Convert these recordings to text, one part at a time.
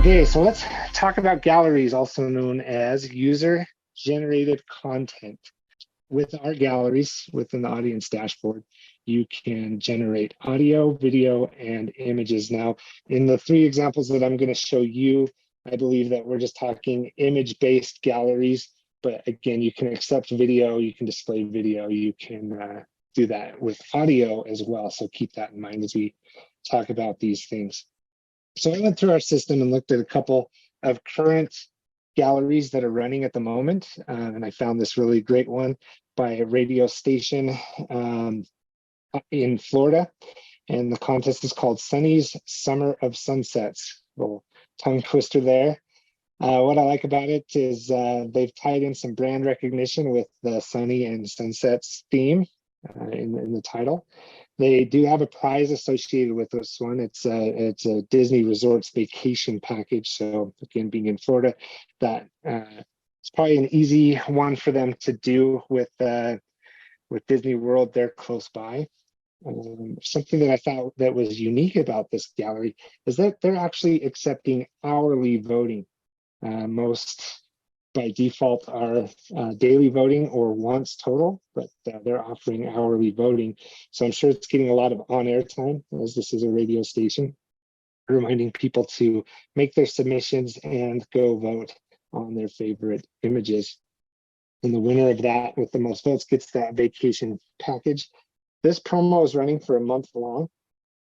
Okay, so let's talk about galleries, also known as user-generated content. With our galleries within the audience dashboard, you can generate audio, video, and images. Now, in the three examples that I'm going to show you, I believe that we're just talking image-based galleries, but again, you can accept video, you can display video, you can do that with audio as well. So keep that in mind as we talk about these things. So I went through our system and looked at a couple of current galleries that are running at the moment. And I found this really great one by a radio station in Florida. And the contest is called Sunny's Summer of Sunsets. Little tongue twister there. What I like about it is they've tied in some brand recognition with the Sunny and Sunsets theme in the title. They do have a prize associated with this one. It's a Disney Resorts vacation package. So again, being in Florida, that it's probably an easy one for them to do with Disney World. They're close by. Something that I thought that was unique about this gallery is that they're actually accepting hourly voting. Most by default are daily voting or once total, but they're offering hourly voting. So I'm sure it's getting a lot of on-air time, as this is a radio station, reminding people to make their submissions and go vote on their favorite images. And the winner of that with the most votes gets that vacation package. This promo is running for a month long.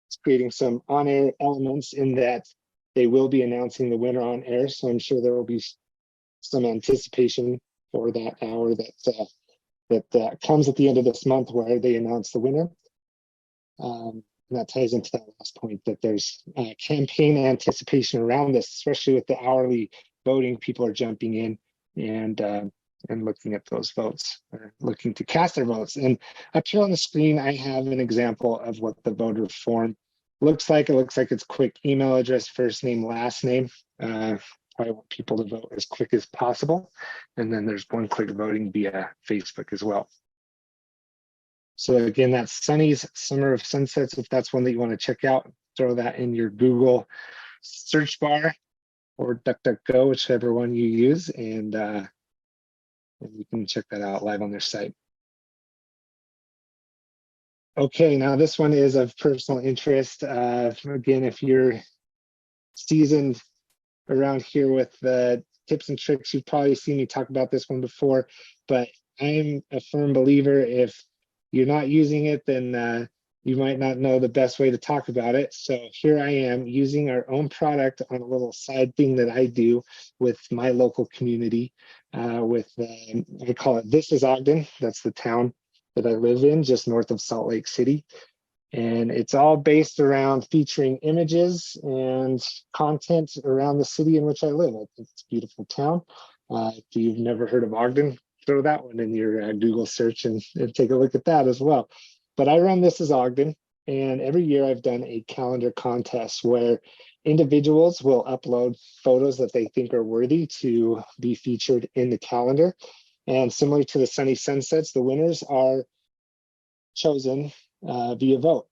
It's creating some on-air elements in that they will be announcing the winner on air. So I'm sure there will be some anticipation for that hour that comes at the end of this month where they announce the winner. And that ties into that last point that there's campaign anticipation around this, especially with the hourly voting. People are jumping in and looking at those votes, or looking to cast their votes. And up here on the screen, I have an example of what the voter form looks like. It looks like it's quick email address, first name, last name. I want people to vote as quick as possible. And then there's one-click voting via Facebook as well. So again, that's Sunny's Summer of Sunsets. If that's one that you want to check out, throw that in your Google search bar or DuckDuckGo, whichever one you use, and you can check that out live on their site. Okay, now this one is of personal interest. Again, if you're seasoned around here with the tips and tricks, you've probably seen me talk about this one before, but I'm a firm believer if you're not using it, then you might not know the best way to talk about it. So here I am using our own product on a little side thing that I do with my local community I call it This is Ogden. That's the town that I live in, just north of Salt Lake City. And it's all based around featuring images and content around the city in which I live. I think it's a beautiful town. If you've never heard of Ogden, throw that one in your Google search and take a look at that as well. But I run This is Ogden, and every year I've done a calendar contest where individuals will upload photos that they think are worthy to be featured in the calendar. And similar to the Sunny Sunsets, the winners are chosen via vote.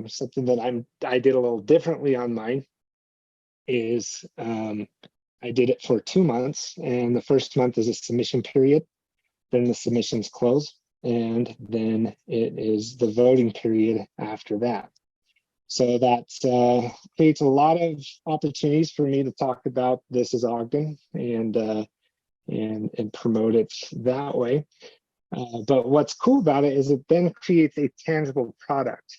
Something that I did a little differently on mine is I did it for 2 months, and the first month is a submission period, then the submissions close, and then it is the voting period after that. So that creates a lot of opportunities for me to talk about This is Ogden and promote it that way. But what's cool about it is it then creates a tangible product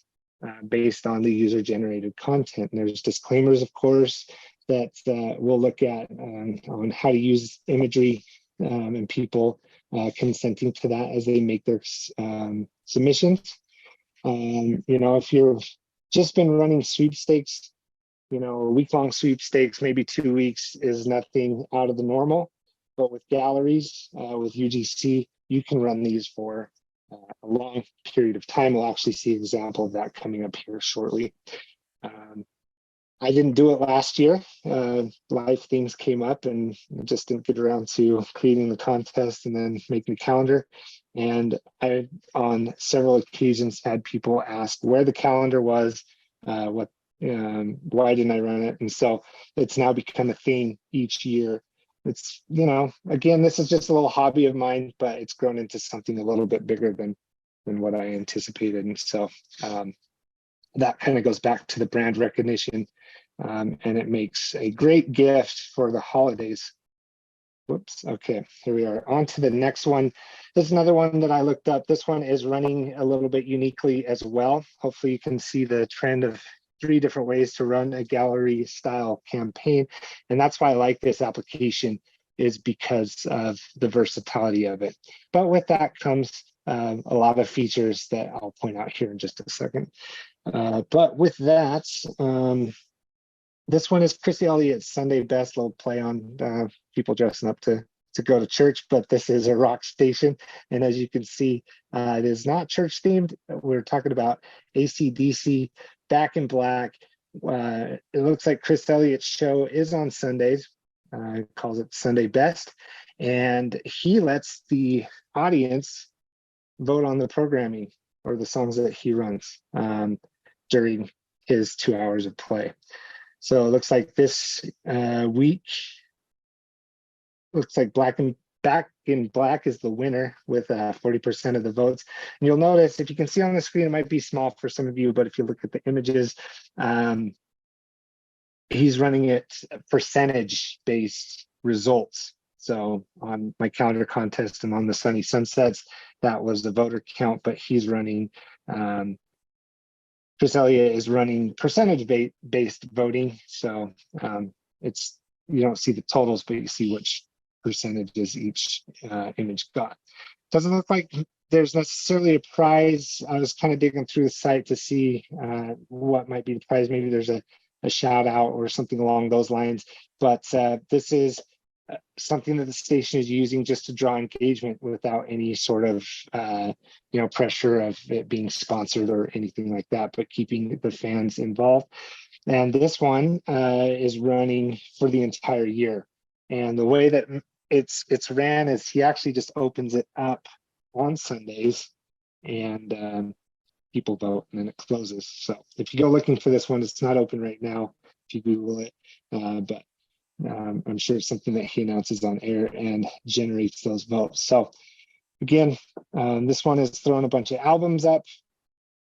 based on the user-generated content. And there's disclaimers, of course, that we'll look at on how to use imagery and people consenting to that as they make their submissions. If you've just been running sweepstakes, a week-long sweepstakes, maybe 2 weeks is nothing out of the normal. But with galleries, with UGC, you can run these for a long period of time. We'll actually see an example of that coming up here shortly. I didn't do it last year. Life things came up and I just didn't get around to creating the contest and then making the calendar. And I, on several occasions, had people ask where the calendar was, what Why didn't I run it? And so it's now become a theme each year. It's, again, this is just a little hobby of mine, but it's grown into something a little bit bigger than what I anticipated. And so that kind of goes back to the brand recognition, and it makes a great gift for the holidays. Whoops. Okay, here we are. On to the next one. This is another one that I looked up. This one is running a little bit uniquely as well. Hopefully you can see the trend of 3 different ways to run a gallery style campaign. And that's why I like this application, is because of the versatility of it. But with that comes a lot of features that I'll point out here in just a second. But with that, this one is Chrissy Elliott's Sunday Best, little play on people dressing up to go to church, but this is a rock station. And as you can see, it is not church themed. We're talking about AC/DC, Back in Black. It looks like Chris Elliott's show is on Sundays, calls it Sunday Best. And he lets the audience vote on the programming or the songs that he runs during his 2 hours of play. So it looks like this week, looks like Back in Black is the winner with 40% of the votes. And you'll notice, if you can see on the screen, it might be small for some of you, but if you look at the images, he's running it percentage-based results. So on my calendar contest and on the Sunny Sunsets, that was the voter count, but he's running Chris Elliott is running percentage-based voting. So it's, you don't see the totals, but you see which percentages each image got. Doesn't look like there's necessarily a prize. I was kind of digging through the site to see what might be the prize. Maybe there's a shout out or something along those lines. But this is something that the station is using just to draw engagement without any sort of pressure of it being sponsored or anything like that, but keeping the fans involved. And this one is running for the entire year. And the way that it's ran is he actually just opens it up on Sundays and people vote, and then it closes. So if you go looking for this one, it's not open right now if you Google it, but I'm sure it's something that he announces on air and generates those votes. So again, this one is throwing a bunch of albums up,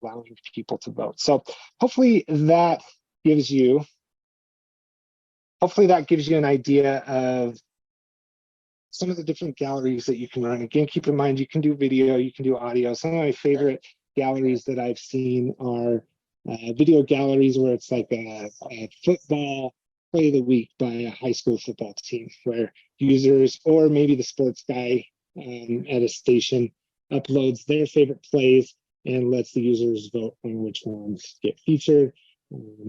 allowing people to vote. So hopefully that gives you an idea of some of the different galleries that you can run. Again, keep in mind, you can do video, you can do audio. Some of my favorite galleries that I've seen are video galleries where it's like a football play of the week by a high school football team, where users, or maybe the sports guy at a station, uploads their favorite plays and lets the users vote on which ones get featured.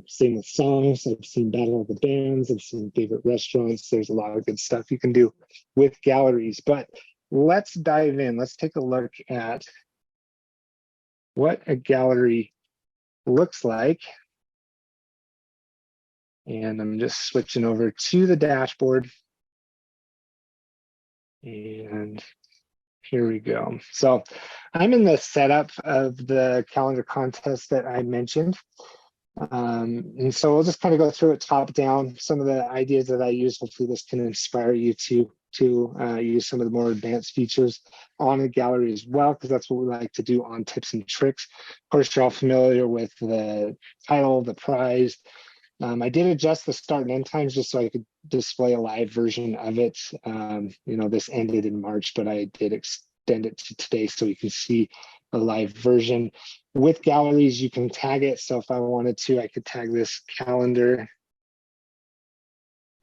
Same with songs. I've seen Battle of the Bands. I've seen favorite restaurants. There's a lot of good stuff you can do with galleries. But let's dive in. Let's take a look at what a gallery looks like. And I'm just switching over to the dashboard. And here we go. So I'm in the setup of the calendar contest that I mentioned. And so we'll just kind of go through it top down, some of the ideas that I use. Hopefully this can inspire you to use some of the more advanced features on a gallery as well, because that's what we like to do on Tips and Tricks. Of course, you're all familiar with the title, the prize. I did adjust the start and end times just so I could display a live version of it. This ended in March, but I did extend it to today so you can see a live version. With galleries, you can tag it. So if I wanted to, I could tag this calendar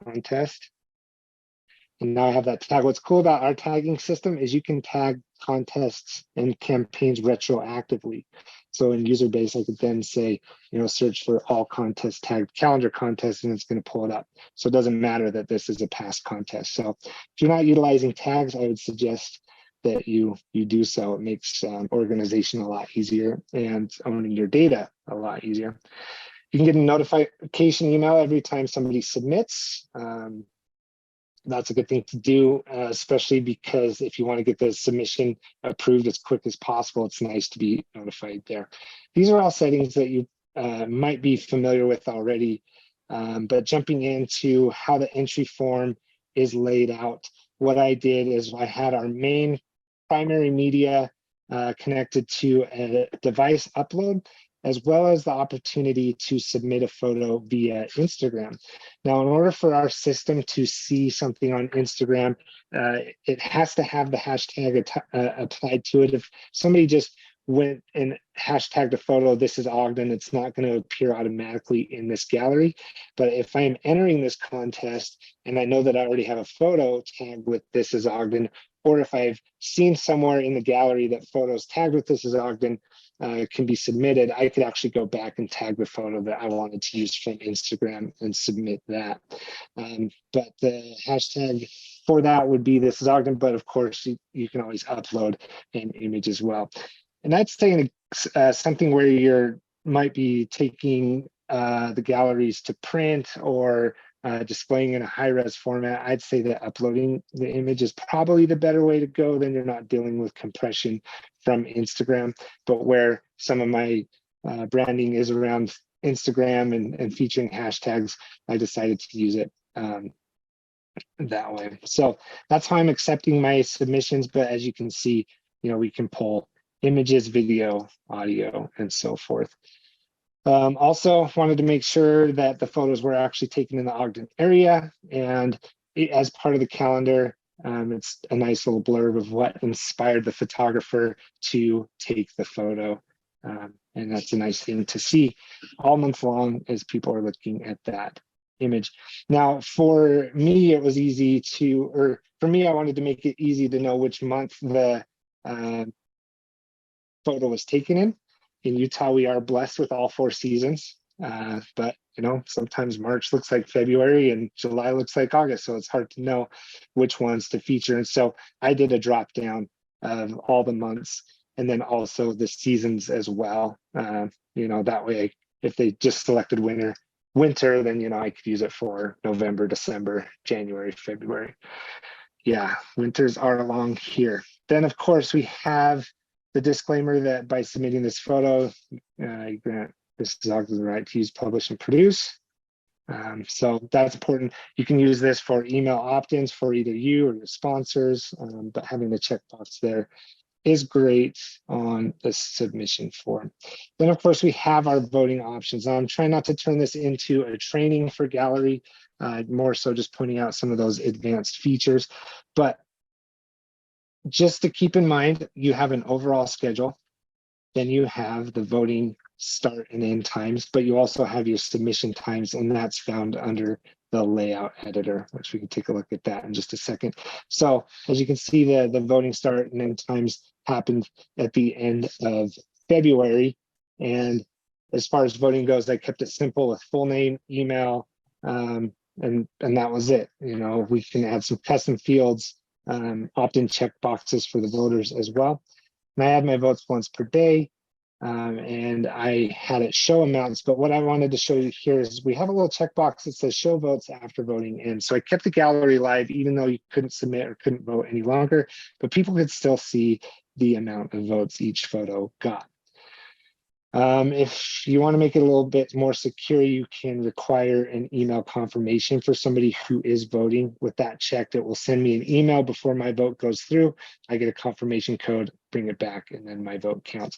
contest. And now I have that tag. What's cool about our tagging system is you can tag contests and campaigns retroactively. So in user base, I could then say, search for all contests tagged calendar contest, and it's going to pull it up. So it doesn't matter that this is a past contest. So if you're not utilizing tags, I would suggest that you do so. It makes organization a lot easier and owning your data a lot easier. You can get a notification email every time somebody submits. That's a good thing to do, especially because if you want to get the submission approved as quick as possible, it's nice to be notified there. These are all settings that you might be familiar with already. But jumping into how the entry form is laid out, what I did is I had our main primary media connected to a device upload, as well as the opportunity to submit a photo via Instagram. Now, in order for our system to see something on Instagram, it has to have the hashtag applied to it. If somebody just went and hashtagged a photo, this is Ogden, it's not going to appear automatically in this gallery. But if I'm entering this contest and I know that I already have a photo tagged with this is Ogden, or if I've seen somewhere in the gallery that photos tagged with this is Ogden can be submitted, I could actually go back and tag the photo that I wanted to use from Instagram and submit that. But the hashtag for that would be this is Ogden, but of course you can always upload an image as well. And that's saying something where you're might be taking the galleries to print or displaying in a high-res format. I'd say that uploading the image is probably the better way to go. Then you're not dealing with compression from Instagram. But where some of my branding is around Instagram and featuring hashtags, I decided to use it that way. So that's how I'm accepting my submissions. But as you can see, we can pull images, video, audio, and so forth. Also wanted to make sure that the photos were actually taken in the Ogden area, and as part of the calendar, it's a nice little blurb of what inspired the photographer to take the photo. And that's a nice thing to see all month long as people are looking at that image. Now, for me, it was easy to, or for me, I wanted to make it easy to know which month the photo was taken in. In Utah, we are blessed with all 4 seasons, but sometimes March looks like February and July looks like August, so it's hard to know which ones to feature. And so I did a drop down of all the months and then also the seasons as well. That way, if they just selected winter, then I could use it for November, December, January, February. Yeah, winters are along here. Then, of course, we have the disclaimer that by submitting this photo, you grant this is Ogden the right to use, publish, and produce. So that's important. You can use this for email opt-ins for either you or your sponsors, but having the checkbox there is great on the submission form. Then, of course, we have our voting options. I'm trying not to turn this into a training for gallery, more so just pointing out some of those advanced features. But just to keep in mind, you have an overall schedule, then you have the voting start and end times, but you also have your submission times, and that's found under the layout editor, which we can take a look at that in just a second. So as you can see, the voting start and end times happened at the end of February. And as far as voting goes, I kept it simple with full name, email, and that was it. We can add some custom fields, opt-in check boxes for the voters as well. And I had my votes once per day, and I had it show amounts. But what I wanted to show you here is we have a little checkbox that says show votes after voting in. So I kept the gallery live, even though you couldn't submit or couldn't vote any longer, but people could still see the amount of votes each photo got. If you want to make it a little bit more secure, you can require an email confirmation for somebody who is voting. With that checked, it will send me an email before my vote goes through. I get a confirmation code, bring it back, and then my vote counts.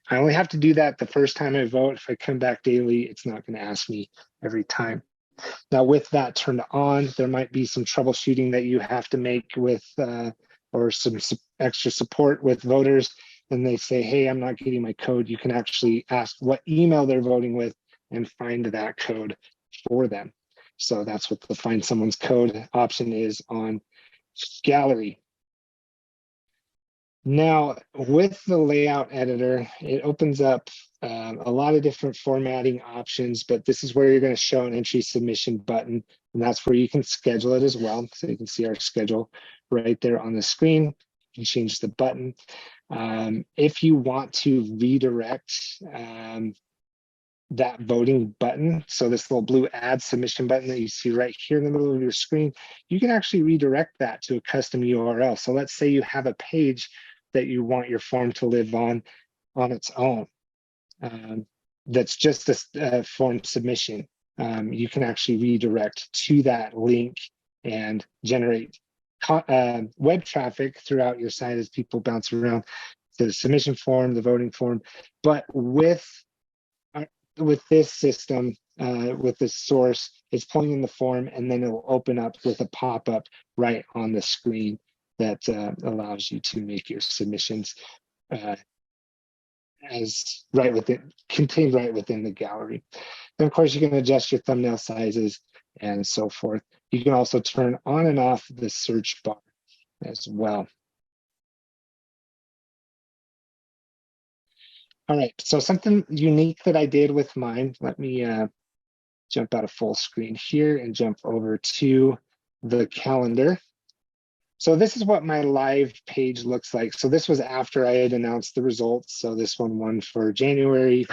I only have to do that the first time I vote. If I come back daily, it's not going to ask me every time. Now, with that turned on, there might be some troubleshooting that you have to make with or some extra support with voters. And they say, hey, I'm not getting my code. You can actually ask what email they're voting with and find that code for them. So that's what the find someone's code option is on Gallery. Now, with the layout editor, it opens up a lot of different formatting options, but this is where you're going to show an entry submission button, and that's where you can schedule it as well. So you can see our schedule right there on the screen. You can change the button. If you want to redirect that voting button, so this little blue add submission button that you see right here in the middle of your screen, you can actually redirect that to a custom URL. So let's say you have a page that you want your form to live on its own. that's just a form submission, you can actually redirect to that link and generate web traffic throughout your site as people bounce around the submission form, the voting form. But with this system, with this source, it's pulling in the form, and then it'll open up with a pop-up right on the screen that allows you to make your submissions as contained right within the gallery. And of course, you can adjust your thumbnail sizes and so forth. You can also turn on and off the search bar as well. All right, so something unique that I did with mine, let me jump out of full screen here and jump over to the calendar. So this is what my live page looks like. So this was after I had announced the results. So this one won for January.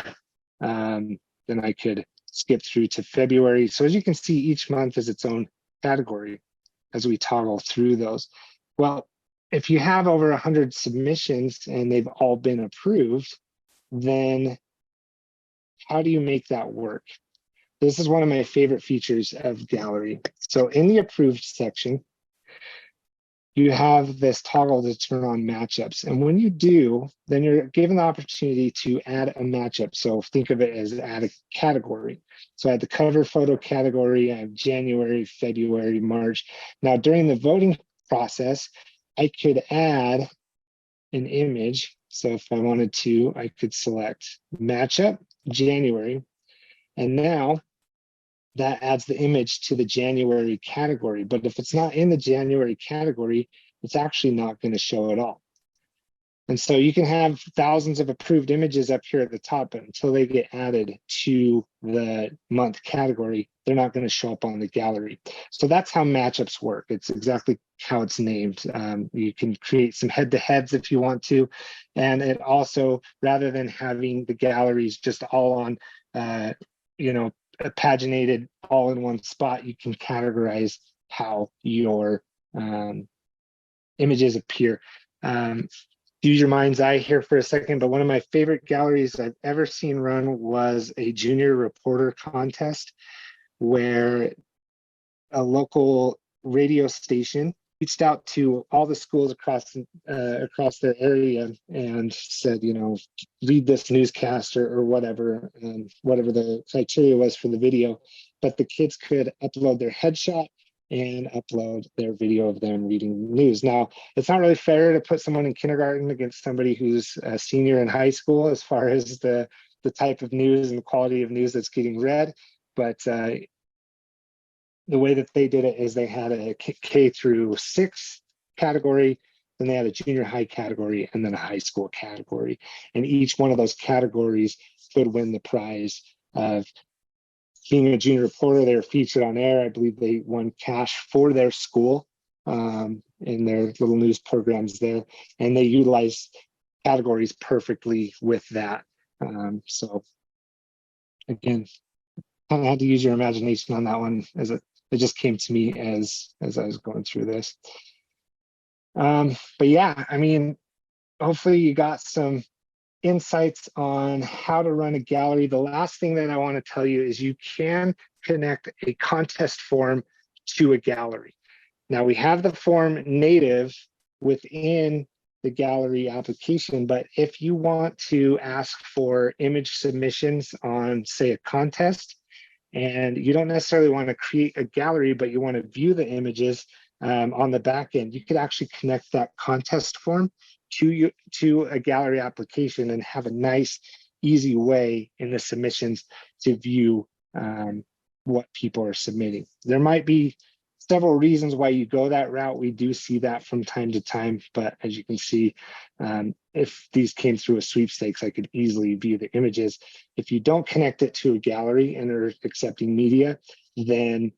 Then I could skip through to February. So as you can see, each month is its own category as we toggle through those. Well, if you have over 100 submissions and they've all been approved, then how do you make that work? This is one of my favorite features of Gallery. So in the approved section, you have this toggle to turn on matchups. And when you do, then you're given the opportunity to add a matchup. So think of it as add a category. So I had the cover photo category, I have January, February, March. Now during the voting process, I could add an image. So if I wanted to, I could select matchup, January, and now that adds the image to the January category. But if it's not in the January category, it's actually not going to show at all. And so you can have thousands of approved images up here at the top, but until they get added to the month category, they're not going to show up on the gallery. So that's how matchups work. It's exactly how it's named. You can create some head-to-heads if you want to. And it also, rather than having the galleries just all on, paginated all in one spot, you can categorize how your images appear. Use your mind's eye here for a second, but one of my favorite galleries I've ever seen run was a junior reporter contest where a local radio station reached out to all the schools across their area and said, read this newscast or whatever, whatever the criteria was for the video. But the kids could upload their headshot and upload their video of them reading news. Now, it's not really fair to put someone in kindergarten against somebody who's a senior in high school as far as the type of news and the quality of news that's getting read, but the way that they did it is they had a K through 6 category, then they had a junior high category, and then a high school category. And each one of those categories could win the prize of being a junior reporter. They were featured on air. I believe they won cash for their school in their little news programs there. And they utilized categories perfectly with that. So again, kind of had to use your imagination on that one, as it just came to me as I was going through this. But yeah, I mean, hopefully you got some insights on how to run a gallery. The last thing that I want to tell you is you can connect a contest form to a gallery. Now we have the form native within the gallery application, but if you want to ask for image submissions on, say, a contest, and you don't necessarily want to create a gallery, but you want to view the images on the back end, you could actually connect that contest form to a gallery application and have a nice, easy way in the submissions to view what people are submitting. There might be several reasons why you go that route. We do see that from time to time, but as you can see, if these came through a sweepstakes, I could easily view the images. If you don't connect it to a gallery and are accepting media, then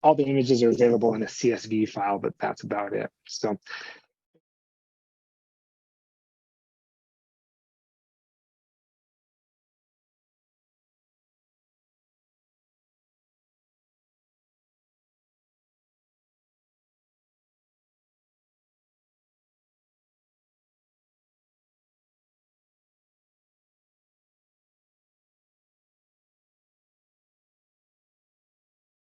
all the images are available in a CSV file, but that's about it. So